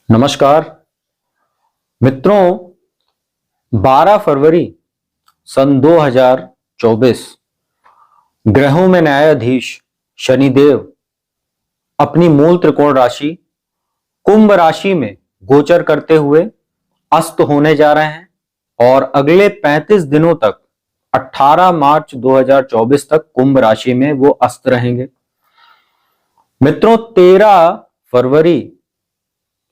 नमस्कार मित्रों, 12 फरवरी सन 2024 ग्रहों में न्यायाधीश शनिदेव अपनी मूल त्रिकोण राशि कुंभ राशि में गोचर करते हुए अस्त होने जा रहे हैं और अगले 35 दिनों तक 18 मार्च 2024 तक कुंभ राशि में वो अस्त रहेंगे। मित्रों, 13 फरवरी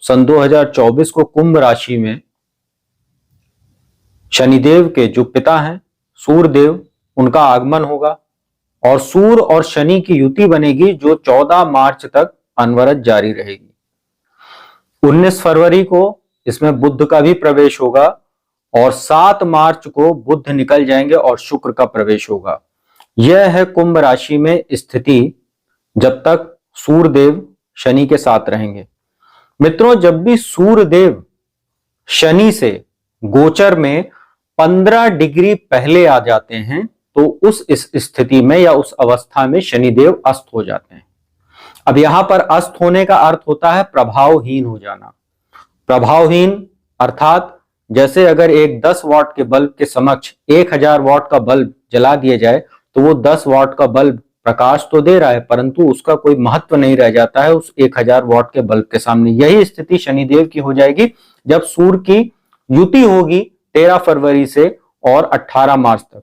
सन 2024 को कुंभ राशि में शनिदेव के जो पिता हैं सूर्यदेव, उनका आगमन होगा और सूर्य और शनि की युति बनेगी जो 14 मार्च तक अनवरत जारी रहेगी। 19 फरवरी को इसमें बुध का भी प्रवेश होगा और 7 मार्च को बुध निकल जाएंगे और शुक्र का प्रवेश होगा। यह है कुंभ राशि में स्थिति जब तक सूर्यदेव शनि के साथ रहेंगे। मित्रों, जब भी सूर्यदेव शनि से गोचर में 15 डिग्री पहले आ जाते हैं तो उस इस स्थिति में या उस अवस्था में शनिदेव अस्त हो जाते हैं। अब यहां पर अस्त होने का अर्थ होता है प्रभावहीन हो जाना। प्रभावहीन अर्थात जैसे अगर एक 10 वॉट के बल्ब के समक्ष 1000 वॉट का बल्ब जला दिया जाए तो वो 10 वॉट का बल्ब प्रकाश तो दे रहा है परंतु उसका कोई महत्व नहीं रह जाता है उस 1000 वॉट के बल्ब के सामने। यही स्थिति शनिदेव की हो जाएगी जब सूर्य की युति होगी 13 फरवरी से और 18 मार्च तक।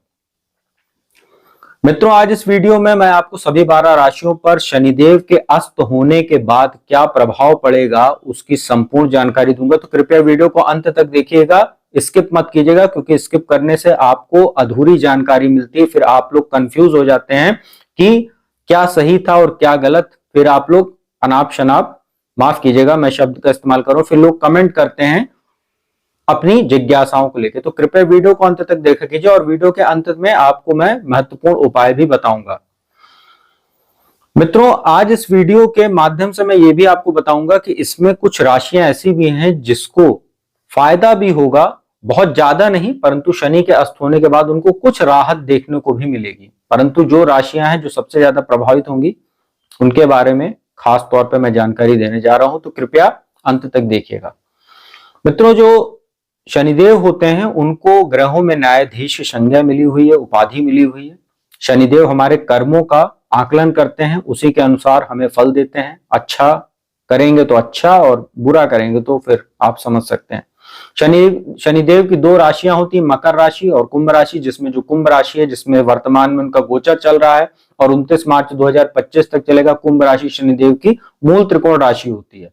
मित्रों, आज इस वीडियो में मैं आपको सभी 12 राशियों पर शनिदेव के अस्त होने के बाद क्या प्रभाव पड़ेगा उसकी संपूर्ण जानकारी दूंगा, तो कृपया वीडियो को अंत तक देखिएगा, स्किप मत कीजिएगा क्योंकि स्किप करने से आपको अधूरी जानकारी मिलती है। फिर आप लोग कंफ्यूज हो जाते हैं कि क्या सही था और क्या गलत, फिर आप लोग अनाप शनाप, माफ कीजिएगा मैं शब्द का इस्तेमाल करूं, फिर लोग कमेंट करते हैं अपनी जिज्ञासाओं को लेकर। तो कृपया वीडियो को अंत तक देखा कीजिए और वीडियो के अंत में आपको मैं महत्वपूर्ण उपाय भी बताऊंगा। मित्रों, आज इस वीडियो के माध्यम से मैं ये भी आपको बताऊंगा कि इसमें कुछ राशियां ऐसी भी हैं जिसको फायदा भी होगा, बहुत ज्यादा नहीं, परंतु शनि के अस्त होने के बाद उनको कुछ राहत देखने को भी मिलेगी। परंतु जो राशियां हैं जो सबसे ज्यादा प्रभावित होंगी उनके बारे में खास तौर पे मैं जानकारी देने जा रहा हूं, तो कृपया अंत तक देखिएगा। मित्रों, जो शनिदेव होते हैं उनको ग्रहों में न्यायाधीश की संज्ञा मिली हुई है, उपाधि मिली हुई है। शनिदेव हमारे कर्मों का आकलन करते हैं, उसी के अनुसार हमें फल देते हैं। अच्छा करेंगे तो अच्छा और बुरा करेंगे तो फिर आप समझ सकते हैं। शनिदेव की 2 राशियां होती है, मकर राशि और कुंभ राशि, जिसमें जो कुंभ राशि है जिसमें वर्तमान में उनका गोचर चल रहा है और 29 मार्च 2025 तक चलेगा। कुंभ राशि शनिदेव की मूल त्रिकोण राशि होती है।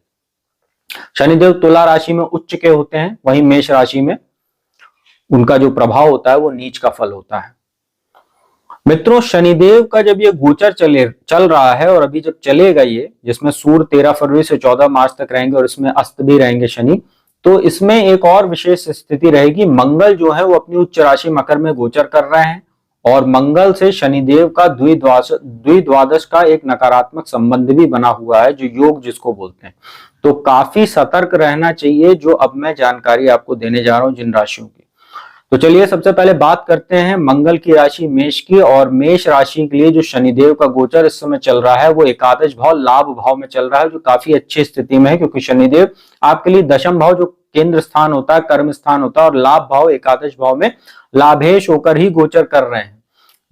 शनिदेव तुला राशि में उच्च के होते हैं, वहीं मेष राशि में उनका जो प्रभाव होता है वो नीच का फल होता है। मित्रों, शनिदेव का जब ये गोचर चल रहा है और अभी जब चलेगा ये, जिसमें सूर्य 13 फरवरी से 14 मार्च तक रहेंगे और इसमें अस्त भी रहेंगे शनि, तो इसमें एक और विशेष स्थिति रहेगी। मंगल जो है वो अपनी उच्च राशि मकर में गोचर कर रहे हैं और मंगल से शनिदेव का द्विद्वादश का एक नकारात्मक संबंध भी बना हुआ है, जो योग जिसको बोलते हैं। तो काफी सतर्क रहना चाहिए जो अब मैं जानकारी आपको देने जा रहा हूं जिन राशियों की। तो चलिए सबसे पहले बात करते हैं मंगल की राशि मेष की, और मेष राशि के लिए जो शनिदेव का गोचर इस समय चल रहा है वो एकादश भाव लाभ भाव में चल रहा है, जो काफी अच्छी स्थिति में है क्योंकि शनिदेव आपके लिए दशम भाव जो केंद्र स्थान होता है, कर्म स्थान होता है, और लाभ भाव एकादश भाव में लाभेश होकर ही गोचर कर रहे हैं।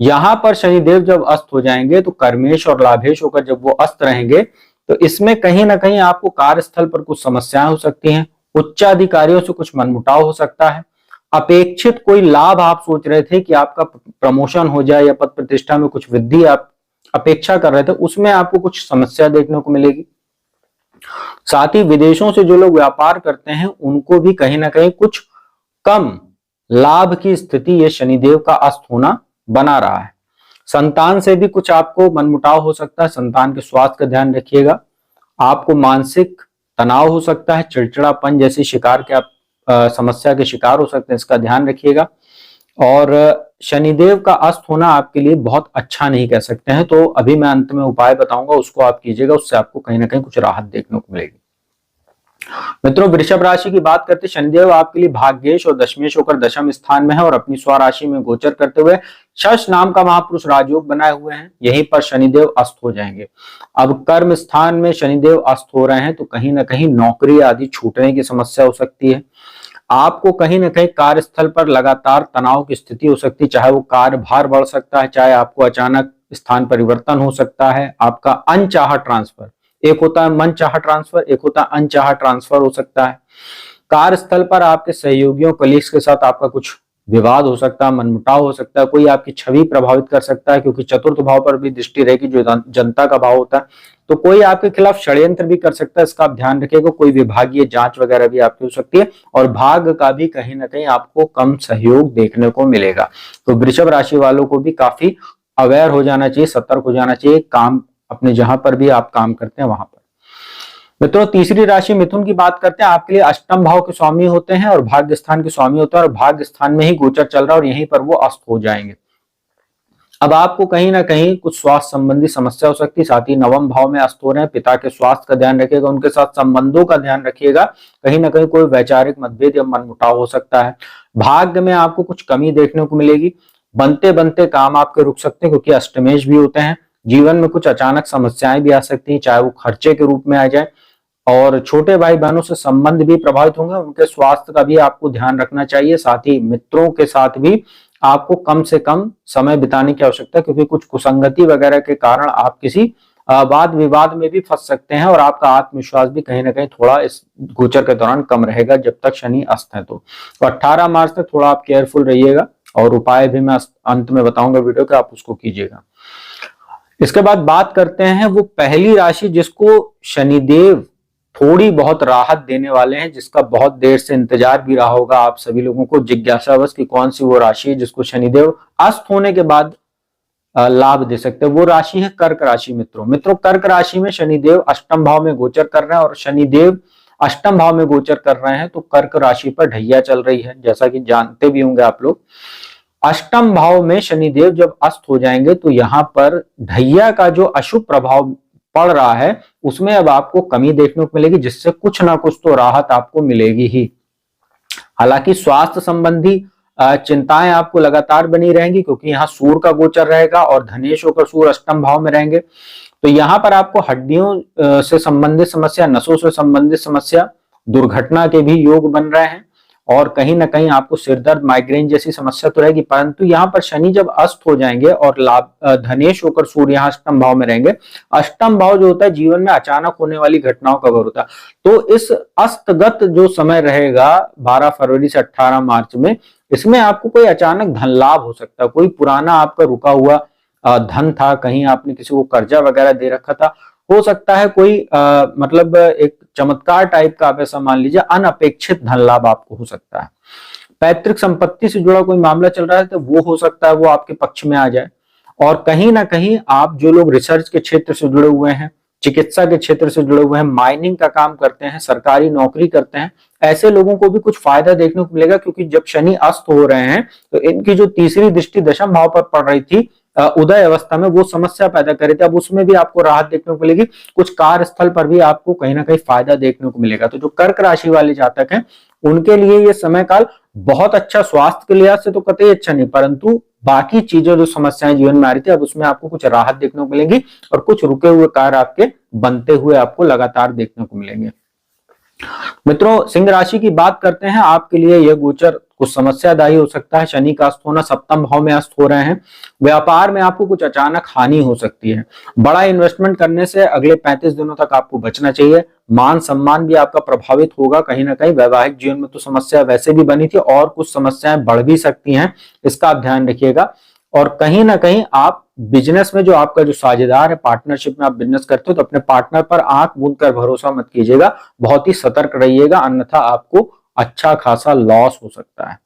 यहां पर शनिदेव जब अस्त हो जाएंगे तो कर्मेश और लाभेश होकर जब वो अस्त रहेंगे तो इसमें कहीं ना कहीं आपको कार्यस्थल पर कुछ समस्याएं हो सकती हैं, उच्चाधिकारियों से कुछ मनमुटाव हो सकता है, अपेक्षित कोई लाभ आप सोच रहे थे कि आपका प्रमोशन हो जाए या पद प्रतिष्ठा में कुछ वृद्धि आप अपेक्षा कर रहे थे, उसमें आपको कुछ समस्या देखने को मिलेगी। साथ ही विदेशों से जो लोग व्यापार करते हैं उनको भी कहीं ना कहीं कुछ कम लाभ की स्थिति ये शनिदेव का अस्त होना बना रहा है। संतान से भी कुछ आपको मनमुटाव हो सकता है, संतान के स्वास्थ्य का ध्यान रखिएगा। आपको मानसिक तनाव हो सकता है, चिड़चिड़ापन जैसी शिकार के आप समस्या के शिकार हो सकते हैं, इसका ध्यान रखिएगा। और शनिदेव का अस्त होना आपके लिए बहुत अच्छा नहीं कह सकते हैं, तो अभी मैं अंत में उपाय बताऊंगा, उसको आप कीजिएगा, उससे आपको कहीं ना कहीं कुछ राहत देखने को मिलेगी। मित्रों, वृषभ राशि की बात करते शनिदेव आपके लिए भाग्येश और दशमेश होकर दशम स्थान में है और अपनी स्वराशि में गोचर करते हुए शश नाम का महापुरुष राजयोग बनाए हुए हैं। यहीं पर शनिदेव अस्त हो जाएंगे। अब कर्म स्थान में शनिदेव अस्त हो रहे हैं तो कहीं ना कहीं नौकरी आदि छूटने की समस्या हो सकती है। आपको कहीं ना कहीं कार्यस्थल पर लगातार तनाव की स्थिति हो सकती है, चाहे वो कार्यभार बढ़ सकता है, चाहे आपको अचानक स्थान परिवर्तन हो सकता है, आपका अनचाहा ट्रांसफर, एक होता है मनचाहा ट्रांसफर, एक होता है अनचाहा ट्रांसफर हो सकता है। कार्यस्थल पर आपके सहयोगियों कलीग्स के साथ आपका कुछ विवाद हो सकता है, मनमुटाव हो सकता है, कोई आपकी छवि प्रभावित कर सकता है क्योंकि चतुर्थ भाव पर भी दृष्टि रहेगी जो जनता का भाव होता है, तो कोई आपके खिलाफ षड्यंत्र भी कर सकता है, इसका आप ध्यान रखिएगा। कोई विभागीय जांच वगैरह भी आपकी हो सकती है और भाग्य का भी कहीं ना कहीं आपको कम सहयोग देखने को मिलेगा। तो वृषभ राशि वालों को भी काफी अवेयर हो जाना चाहिए, सतर्क हो जाना चाहिए, काम अपने जहां पर भी आप काम करते हैं वहां पर। मित्रों, तीसरी राशि मिथुन की बात करते हैं। आपके लिए अष्टम भाव के स्वामी होते हैं और भाग्य स्थान के स्वामी होते हैं और भाग्य स्थान में ही गोचर चल रहा है और यहीं पर वो अस्त हो जाएंगे। अब आपको कहीं ना कहीं कुछ स्वास्थ्य संबंधी समस्या हो सकती है, साथ ही नवम भाव में अस्त हो रहे हैं। पिता के स्वास्थ्य का ध्यान रखिएगा, उनके साथ संबंधों का ध्यान रखिएगा, कहीं ना कहीं कोई वैचारिक मतभेद या मनमुटाव हो सकता है। भाग्य में आपको कुछ कमी देखने को मिलेगी, बनते बनते काम आपके रुक सकते हैं क्योंकि अष्टमेश भी होते हैं। जीवन में कुछ अचानक समस्याएं भी आ सकती हैं, चाहे वो खर्चे के रूप में आ जाए, और छोटे भाई बहनों से संबंध भी प्रभावित होंगे, उनके स्वास्थ्य का भी आपको ध्यान रखना चाहिए। साथ ही मित्रों के साथ भी आपको कम से कम समय बिताने की आवश्यकता है क्योंकि कुछ कुसंगति वगैरह के कारण आप किसी वाद विवाद में भी फंस सकते हैं और आपका आत्मविश्वास भी कहीं ना कहीं थोड़ा इस गोचर के दौरान कम रहेगा जब तक शनि अस्त है। तो 18 मार्च तक थोड़ा आप केयरफुल रहिएगा और उपाय भी मैं अंत में बताऊंगा वीडियो के, आप उसको कीजिएगा। इसके बाद बात करते हैं वो पहली राशि जिसको शनिदेव थोड़ी बहुत राहत देने वाले हैं, जिसका बहुत देर से इंतजार भी रहा होगा आप सभी लोगों को जिज्ञासावश कि कौन सी वो राशि है जिसको शनिदेव अस्त होने के बाद लाभ दे सकते हैं। वो राशि है कर्क राशि। मित्रों, कर्क राशि में शनिदेव अष्टम भाव में गोचर कर रहे हैं और शनिदेव अष्टम भाव में गोचर कर रहे हैं तो कर्क राशि पर ढैया चल रही है, जैसा कि जानते भी होंगे आप लोग। अष्टम भाव में शनिदेव जब अस्त हो जाएंगे तो यहाँ पर ढैया का जो अशुभ प्रभाव पड़ रहा है उसमें अब आपको कमी देखने को मिलेगी, जिससे कुछ ना कुछ तो राहत आपको मिलेगी ही। हालांकि स्वास्थ्य संबंधी चिंताएं आपको लगातार बनी रहेंगी क्योंकि यहाँ सूर्य का गोचर रहेगा और धनेश होकर सूर्य अष्टम भाव में रहेंगे, तो यहाँ पर आपको हड्डियों से संबंधित समस्या, नसों से संबंधित समस्या, दुर्घटना के भी योग बन रहे हैं और कहीं ना कहीं आपको सिरदर्द, माइग्रेन जैसी समस्या तो रहेगी। परंतु यहाँ पर शनि जब अस्त हो जाएंगे और लाभ धनेश होकर सूर्य यहाँ अष्टम भाव में रहेंगे, अष्टम भाव जो होता है जीवन में अचानक होने वाली घटनाओं का घर होता है, तो इस अस्तगत जो समय रहेगा 12 फरवरी से 18 मार्च में, इसमें आपको कोई अचानक धन लाभ हो सकता है। कोई पुराना आपका रुका हुआ धन था, कहीं आपने किसी को कर्जा वगैरह दे रखा था, हो सकता है कोई मतलब एक चमत्कार टाइप का आप ऐसा मान लीजिए अनअपेक्षित धन लाभ आपको हो सकता है। पैतृक संपत्ति से जुड़ा कोई मामला चल रहा है तो वो हो सकता है वो आपके पक्ष में आ जाए। और कहीं ना कहीं आप जो लोग रिसर्च के क्षेत्र से जुड़े हुए हैं, चिकित्सा के क्षेत्र से जुड़े हुए हैं, माइनिंग का काम करते हैं, सरकारी नौकरी करते हैं, ऐसे लोगों को भी कुछ फायदा देखने को मिलेगा क्योंकि जब शनि अस्त हो रहे हैं तो इनकी जो तीसरी दृष्टि दशम भाव पर पड़ रही थी उदय अवस्था में, वो समस्या पैदा कर रही थी, अब उसमें भी आपको राहत देखने को मिलेगी। कुछ कार्यस्थल पर भी आपको कहीं ना कहीं फायदा देखने को मिलेगा। तो जो कर्क राशि वाले जातक हैं उनके लिए ये समय काल बहुत अच्छा, स्वास्थ्य के लिहाज से तो कतई अच्छा नहीं, परंतु बाकी चीजें जो समस्याएं जीवन में आ रही थी अब उसमें आपको कुछ राहत देखने को मिलेगी और कुछ रुके हुए कार्य आपके बनते हुए आपको लगातार देखने को मिलेंगे। मित्रों, सिंह राशि की बात करते हैं। आपके लिए यह गोचर कुछ समस्यादायी हो सकता है। शनि का अस्त होना, सप्तम भाव में अस्त हो रहे हैं, व्यापार में आपको कुछ अचानक हानि हो सकती है। बड़ा इन्वेस्टमेंट करने से अगले 35 दिनों तक आपको बचना चाहिए। मान सम्मान भी आपका प्रभावित होगा कहीं ना कहीं। वैवाहिक जीवन में तो समस्या वैसे भी बनी थी और कुछ समस्याएं बढ़ भी सकती हैं, इसका आप ध्यान रखिएगा। और कहीं ना कहीं आप बिजनेस में जो आपका जो साझेदार है, पार्टनरशिप में आप बिजनेस करते हो तो अपने पार्टनर पर आंख मूंद कर भरोसा मत कीजिएगा, बहुत ही सतर्क रहिएगा, अन्यथा आपको अच्छा खासा लॉस हो सकता है।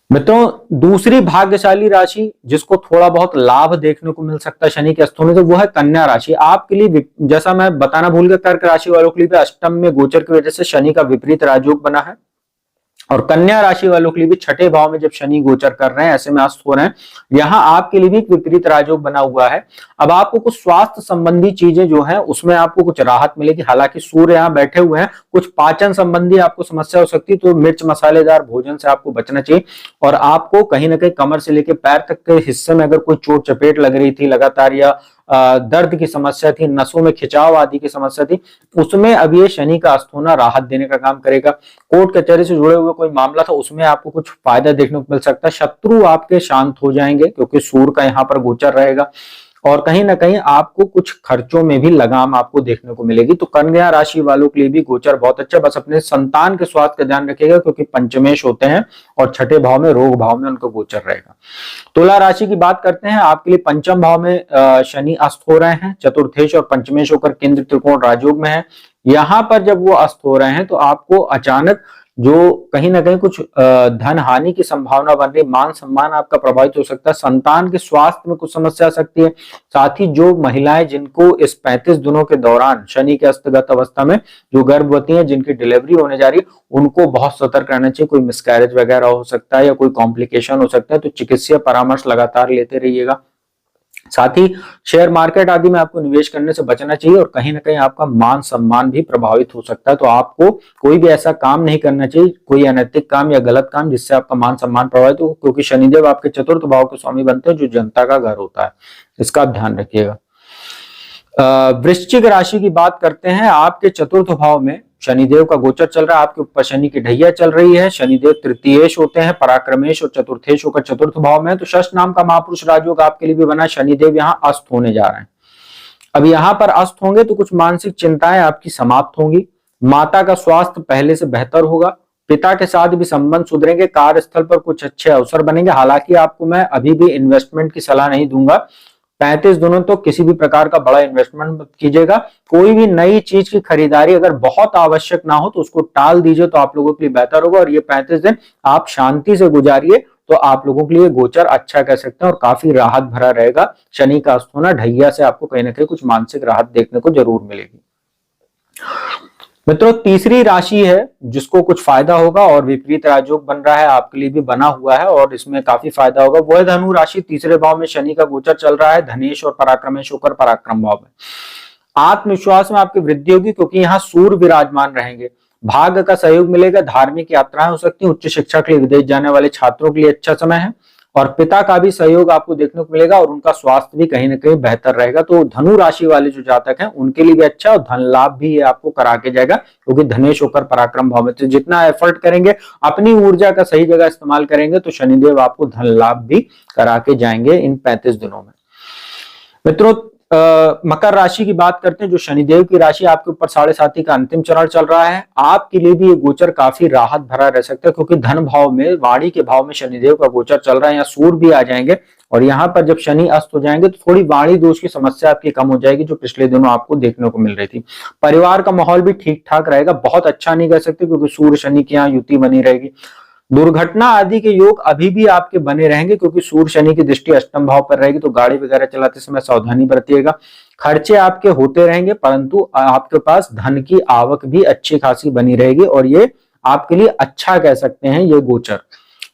मित्रों, दूसरी भाग्यशाली राशि जिसको थोड़ा बहुत लाभ देखने को मिल सकता है शनि के अस्त होने से, वो है कन्या राशि। आपके लिए, जैसा मैं बताना भूल गया, कर्क राशि वालों के लिए अष्टम में गोचर की वजह से शनि का विपरीत राजयोग बना है और कन्या राशि वालों के लिए भी छठे भाव में जब शनि गोचर कर रहे हैं, ऐसे में अस्त हो रहे हैं, यहाँ आपके लिए भी एक विपरीत राजयोग बना हुआ है। अब आपको कुछ स्वास्थ्य संबंधी चीजें जो है उसमें आपको कुछ राहत मिलेगी। हालांकि सूर्य यहाँ बैठे हुए हैं, कुछ पाचन संबंधी आपको समस्या हो सकती है, तो मिर्च मसालेदार भोजन से आपको बचना चाहिए। और आपको कहीं ना कहीं कमर से लेकर पैर तक के हिस्से में अगर कोई चोट चपेट लग रही थी लगातार, या दर्द की समस्या थी, नसों में खिंचाव आदि की समस्या थी, उसमें अब ये शनि का अस्त होना राहत देने का काम करेगा। कोर्ट कचहरी से जुड़े हुए कोई मामला था, उसमें आपको कुछ फायदा देखने को मिल सकता है। शत्रु आपके शांत हो जाएंगे क्योंकि सूर्य का यहाँ पर गोचर रहेगा। और कहीं ना कहीं आपको कुछ खर्चों में भी लगाम आपको देखने को मिलेगी। तो कन्या राशि वालों के लिए भी गोचर बहुत अच्छा। बस अपने संतान के स्वास्थ्य का ध्यान रखिएगा क्योंकि पंचमेश होते हैं और छठे भाव में, रोग भाव में उनका गोचर रहेगा। तुला राशि की बात करते हैं, आपके लिए पंचम भाव में शनि अस्त हो रहे हैं, चतुर्थेश और पंचमेश होकर केंद्र त्रिकोण राजयोग में है। यहां पर जब वो अस्त हो रहे हैं तो आपको अचानक जो कहीं ना कहीं कुछ धन हानि की संभावना बन रही, मान सम्मान आपका प्रभावित हो सकता है, संतान के स्वास्थ्य में कुछ समस्या आ सकती है। साथ ही जो महिलाएं जिनको इस 35 दिनों के दौरान शनि के अस्तगत अवस्था में जो गर्भवती हैं, जिनकी डिलीवरी होने जा रही है, उनको बहुत सतर्क रहना चाहिए। कोई मिसकैरेज वगैरह हो सकता है या कोई कॉम्प्लिकेशन हो सकता है, तो चिकित्सीय परामर्श लगातार लेते रहिएगा। साथ ही शेयर मार्केट आदि में आपको निवेश करने से बचना चाहिए और कहीं ना कहीं आपका मान सम्मान भी प्रभावित हो सकता है। तो आपको कोई भी ऐसा काम नहीं करना चाहिए, कोई अनैतिक काम या गलत काम जिससे आपका मान सम्मान प्रभावित हो, क्योंकि शनिदेव आपके चतुर्थ भाव के स्वामी बनते हैं जो जनता का घर होता है। इसका आप ध्यान रखिएगा। वृश्चिक राशि की बात करते हैं, आपके चतुर्थ भाव में शनिदेव का गोचर चल रहा है, आपके ऊपर शनि की ढैया चल रही है। शनिदेव तृतीयेश होते हैं, पराक्रमेश और चतुर्थेश होकर चतुर्थ भाव में है। तो शश नाम का महापुरुष राजयोग आपके लिए भी बना। शनिदेव यहाँ अस्त होने जा रहे हैं। अब यहाँ पर अस्त होंगे तो कुछ मानसिक चिंताएं आपकी समाप्त होंगी। माता का स्वास्थ्य पहले से बेहतर होगा। पिता के साथ भी संबंध सुधरेंगे। कार्यस्थल पर कुछ अच्छे अवसर बनेंगे। हालांकि आपको मैं अभी भी इन्वेस्टमेंट की सलाह नहीं दूंगा। 35 दिनों तो किसी भी प्रकार का बड़ा इन्वेस्टमेंट मत कीजिएगा। कोई भी नई चीज की खरीदारी अगर बहुत आवश्यक ना हो तो उसको टाल दीजिए, तो आप लोगों के लिए बेहतर होगा। और ये 35 दिन आप शांति से गुजारिए तो आप लोगों के लिए गोचर अच्छा कह सकते हैं और काफी राहत भरा रहेगा। शनि का अस्त होना ढैया से आपको कहीं ना कहीं कुछ मानसिक राहत देखने को जरूर मिलेगी। मित्रों, तीसरी राशि है जिसको कुछ फायदा होगा और विपरीत राजयोग बन रहा है, आपके लिए भी बना हुआ है और इसमें काफी फायदा होगा। वह धनु राशि, तीसरे भाव में शनि का गोचर चल रहा है, धनेश और पराक्रमेश होकर पराक्रम भाव में। आत्मविश्वास में आपकी वृद्धि होगी क्योंकि यहाँ सूर्य विराजमान रहेंगे। भाग्य का सहयोग मिलेगा। धार्मिक यात्राएं हो सकती हैं। उच्च शिक्षा के लिए विदेश जाने वाले छात्रों के लिए अच्छा समय है और पिता का भी सहयोग आपको देखने को मिलेगा और उनका स्वास्थ्य भी कहीं ना कहीं बेहतर रहेगा। तो धनु राशि वाले जो जातक हैं उनके लिए भी अच्छा और धन लाभ भी ये आपको करा के जाएगा क्योंकि धनेश होकर पराक्रम भाव में। तो जितना एफर्ट करेंगे, अपनी ऊर्जा का सही जगह इस्तेमाल करेंगे तो शनिदेव आपको धन लाभ भी करा के जाएंगे इन 35 दिनों में। मित्रों, मकर राशि की बात करते हैं, जो शनिदेव की राशि आपके ऊपर 7.5 का अंतिम चरण चल रहा है। आपके लिए भी ये गोचर काफी राहत भरा रह सकता है क्योंकि धन भाव में, वाणी के भाव में शनिदेव का गोचर चल रहा है। यहाँ सूर्य भी आ जाएंगे और यहाँ पर जब शनि अस्त हो जाएंगे तो थोड़ी वाणी दोष की समस्या आपकी कम हो जाएगी जो पिछले दिनों आपको देखने को मिल रही थी। परिवार का माहौल भी ठीक ठाक रहेगा। बहुत अच्छा नहीं कह सकते क्योंकि सूर्य शनि की यहाँ युति बनी रहेगी। दुर्घटना आदि के योग अभी भी आपके बने रहेंगे क्योंकि सूर्य शनि की दृष्टि अष्टम भाव पर रहेगी, तो गाड़ी वगैरह चलाते समय सावधानी बरतिएगा। खर्चे आपके होते रहेंगे परंतु आपके पास धन की आवक भी अच्छी खासी बनी रहेगी और ये आपके लिए अच्छा कह सकते हैं। ये गोचर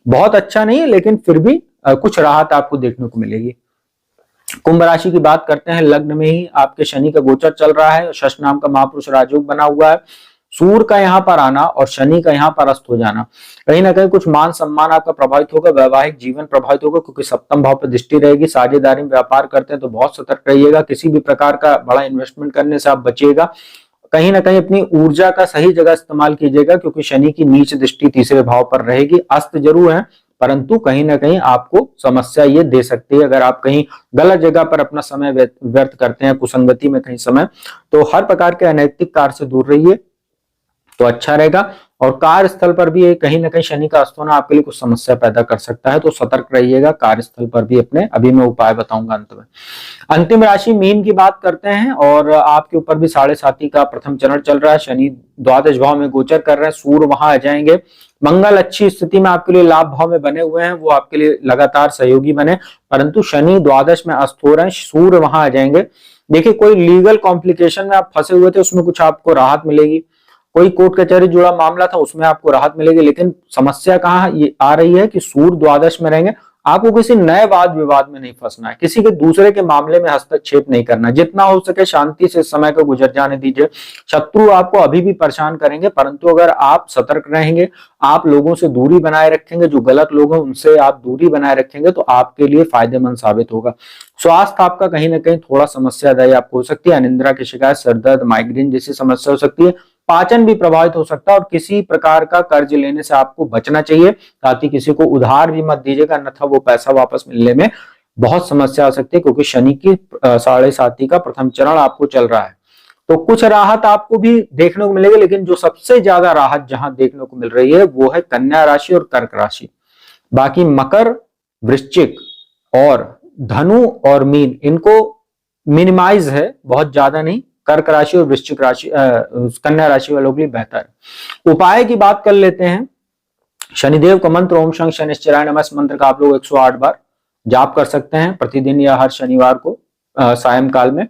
बहुत अच्छा नहीं है लेकिन फिर भी कुछ राहत आपको देखने को मिलेगी। कुंभ राशि की बात करते हैं, लग्न में ही आपके शनि का गोचर चल रहा है। शश नाम का महापुरुष राजयोग बना हुआ है। सूर्य का यहाँ पर आना और शनि का यहाँ पर अस्त हो जाना कहीं ना कहीं कुछ मान सम्मान आपका प्रभावित होगा। वैवाहिक जीवन प्रभावित होगा क्योंकि सप्तम भाव पर दृष्टि रहेगी। साझेदारी में व्यापार करते हैं तो बहुत सतर्क रहिएगा। किसी भी प्रकार का बड़ा इन्वेस्टमेंट करने से आप बचिएगा। कहीं ना कहीं अपनी ऊर्जा का सही जगह इस्तेमाल कीजिएगा क्योंकि शनि की नीच दृष्टि तीसरे भाव पर रहेगी। अस्त जरूर है परंतु कहीं ना कहीं आपको समस्या ये दे सकती है अगर आप कहीं गलत जगह पर अपना समय व्यर्थ करते हैं, कुसंगति में कहीं समय। तो हर प्रकार के अनैतिक कार्य से दूर रहिए तो अच्छा रहेगा। और कार्यस्थल पर भी कहीं ना कहीं शनि का अस्त होना आपके लिए कुछ समस्या पैदा कर सकता है, तो सतर्क रहिएगा कार्यस्थल पर भी अपने। अभी मैं उपाय बताऊंगा अंत में। अंतिम राशि मीन की बात करते हैं और आपके ऊपर भी 7.5 का प्रथम चरण चल रहा है। शनि द्वादश भाव में गोचर कर रहे हैं, सूर्य वहां आ जाएंगे। मंगल अच्छी स्थिति में आपके लिए लाभ भाव में बने हुए हैं, वो आपके लिए लगातार सहयोगी बने, परंतु शनि द्वादश में अस्त हो रहे हैं, सूर्य वहां आ जाएंगे। देखिए, कोई लीगल कॉम्प्लिकेशन में आप फंसे हुए थे उसमें कुछ आपको राहत मिलेगी। कोई कोर्ट कचहरी जुड़ा मामला था उसमें आपको राहत मिलेगी, लेकिन समस्या कहाँ ये आ रही है कि सूर्य द्वादश में रहेंगे, आपको किसी नए वाद विवाद में नहीं फंसना है, किसी के दूसरे के मामले में हस्तक्षेप नहीं करना, जितना हो सके शांति से समय को गुजर जाने दीजिए। शत्रु आपको अभी भी परेशान करेंगे, परंतु अगर आप सतर्क रहेंगे, आप लोगों से दूरी बनाए रखेंगे, जो गलत लोग हैं उनसे आप दूरी बनाए रखेंगे, तो आपके लिए फायदेमंद साबित होगा। स्वास्थ्य आपका कहीं ना कहीं थोड़ा समस्यादायी आपको हो सकती है, अनिद्रा की शिकायत, सरदर्द, माइग्रेन जैसी समस्या हो सकती है, पाचन भी प्रभावित हो सकता है, और किसी प्रकार का कर्ज लेने से आपको बचना चाहिए, ताकि किसी को उधार भी मत दीजिएगा, अन्यथा वो पैसा वापस मिलने में बहुत समस्या आ सकती है, क्योंकि शनि की 7.5 का प्रथम चरण आपको चल रहा है। तो कुछ राहत आपको भी देखने को मिलेगी, लेकिन जो सबसे ज्यादा राहत जहां देखने को मिल रही है वो है कन्या राशि और कर्क राशि। बाकी मकर, वृश्चिक और धनु और मीन इनको मिनिमाइज है, बहुत ज्यादा नहीं। कर्क राशि और वृश्चिक राशि कन्या राशि वालों के लिए बेहतर है। उपाय की बात कर लेते हैं। शनिदेव का मंत्र ओम शं शनिश्चराय नमः, इस मंत्र का आप लोग 108 बार जाप कर सकते हैं प्रतिदिन या हर शनिवार को सायंकाल में।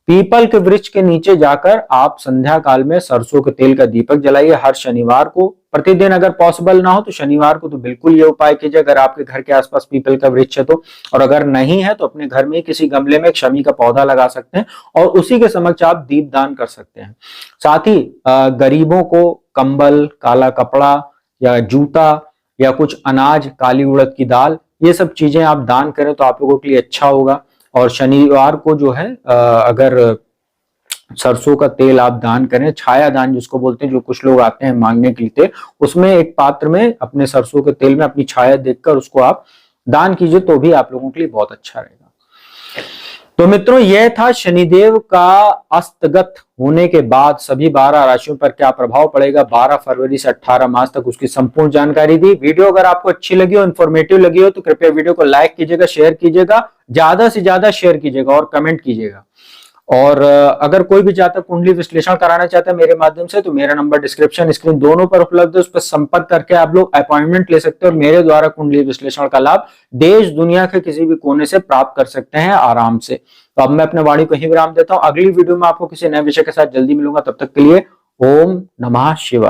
पीपल के वृक्ष के नीचे जाकर आप संध्या काल में सरसों के तेल का दीपक जलाइए हर शनिवार को। प्रतिदिन अगर पॉसिबल ना हो तो शनिवार को तो बिल्कुल ये उपाय कीजिए, अगर आपके घर के आसपास पीपल का वृक्ष है तो, और अगर नहीं है तो अपने घर में किसी गमले में एक शमी का पौधा लगा सकते हैं और उसी के समक्ष आप दीप दान कर सकते हैं। साथ ही गरीबों को कंबल, काला कपड़ा या जूता या कुछ अनाज, काली उड़द की दाल, ये सब चीजें आप दान करें तो आप लोगों के लिए अच्छा होगा। और शनिवार को जो है अगर सरसों का तेल आप दान करें, छाया दान जिसको बोलते हैं, जो कुछ लोग आते हैं मांगने के लिए, उसमें एक पात्र में अपने सरसों के तेल में अपनी छाया देखकर उसको आप दान कीजिए, तो भी आप लोगों के लिए बहुत अच्छा रहेगा। तो मित्रों, यह था शनिदेव का अस्तगत होने के बाद सभी 12 राशियों पर क्या प्रभाव पड़ेगा 12 फरवरी से 18 मार्च तक, उसकी संपूर्ण जानकारी दी। वीडियो अगर आपको अच्छी लगी हो, इन्फॉर्मेटिव लगी हो, तो कृपया वीडियो को लाइक कीजिएगा, शेयर कीजिएगा, ज्यादा से ज्यादा शेयर कीजिएगा और कमेंट कीजिएगा। और अगर कोई भी चाहता कुंडली विश्लेषण कराना चाहता है मेरे माध्यम से, तो मेरा नंबर डिस्क्रिप्शन, स्क्रीन दोनों पर उपलब्ध है, उस पर संपर्क करके आप लोग अपॉइंटमेंट ले सकते हैं और मेरे द्वारा कुंडली विश्लेषण का लाभ देश दुनिया के किसी भी कोने से प्राप्त कर सकते हैं आराम से। तो अब मैं अपने वाणी को ही विराम देता हूं। अगली वीडियो में आपको किसी नए विषय के साथ जल्दी मिलूंगा, तब तक के लिए ओम नमः शिवाय।